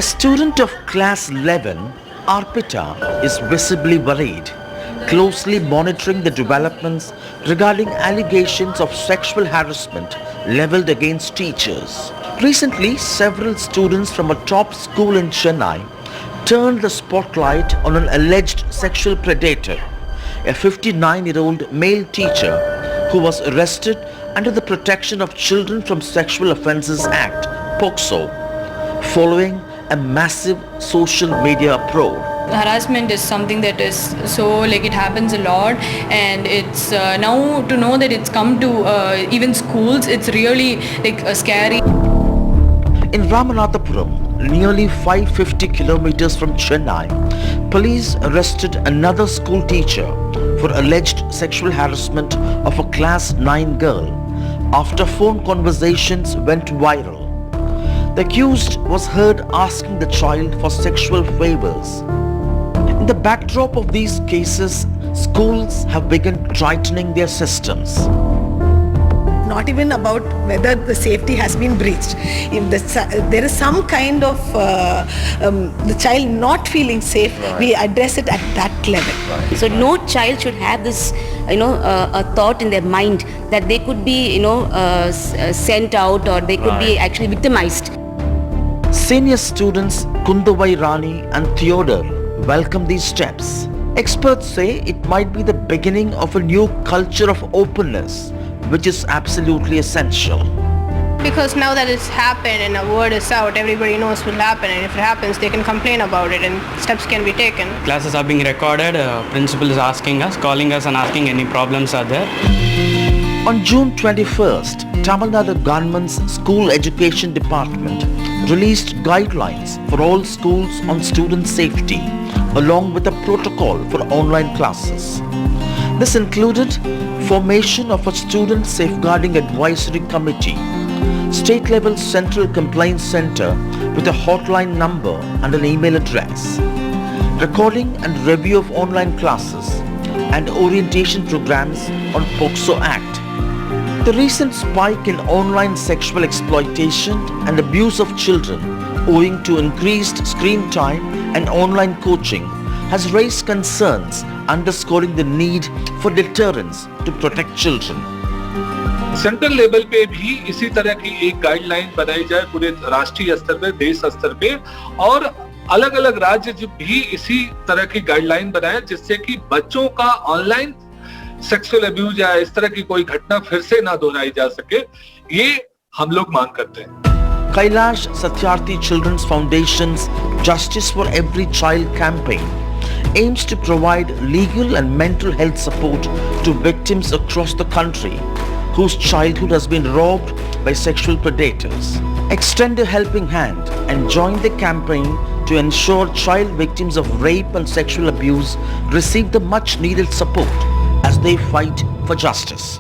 A student of class 11, Arpita, is visibly worried, closely monitoring the developments regarding allegations of sexual harassment leveled against teachers. Recently, several students from a top school in Chennai turned the spotlight on an alleged sexual predator, a 59-year-old male teacher who was arrested under the Protection of Children from Sexual Offences Act, POCSO, following a massive social media uproar. Harassment is something that is so it happens a lot, and it's now to know that it's come to even schools, it's really scary. In Ramanathapuram, nearly 550 kilometers from Chennai, police arrested another school teacher for alleged sexual harassment of a class 9 girl after phone conversations went viral. The accused was heard asking the child for sexual favors. In the backdrop of these cases, schools have begun tightening their systems. Not even about whether the safety has been breached. If there is some kind of the child not feeling safe, we address it at that level. So no child should have this, a thought in their mind that they could be, sent out, or they could be actually victimized. Senior students Kundavai Rani and Theodore welcome these steps. Experts say it might be the beginning of a new culture of openness, which is absolutely essential. Because now that it's happened and the word is out, everybody knows what will happen, and if it happens, they can complain about it and steps can be taken. Classes are being recorded, principal is calling us and asking any problems are there. On June 21st, Tamil Nadu government's School Education Department released guidelines for all schools on student safety, along with a protocol for online classes. This included formation of a Student Safeguarding Advisory Committee, state-level central complaints center with a hotline number and an email address, recording and review of online classes, and orientation programs on POCSO Act. The recent spike in online sexual exploitation and abuse of children owing to increased screen time and online coaching has raised concerns, underscoring the need for deterrence to protect children. Central level पे भी इसी तरह की एक guideline बनाई जाए पूरे राष्ट्रीय स्तर पे, देश स्तर पे, और अलग अलग राज्य भी इसी तरह की गाइडलाइन बनाए जिससे कि बच्चों का ऑनलाइन सेक्सुअल अब्यूज या इस तरह की कोई घटना फिर से ना दोहराई जा सके, ये हम लोग मांग करते हैं। Kailash Satyarthi Children's Foundation's Justice for Every Child campaign aims to provide legal and mental health support to victims across the country whose childhood has been robbed by sexual predators. Extend a helping hand and join the campaign to ensure child victims of rape and sexual abuse receive the much needed support as they fight for justice.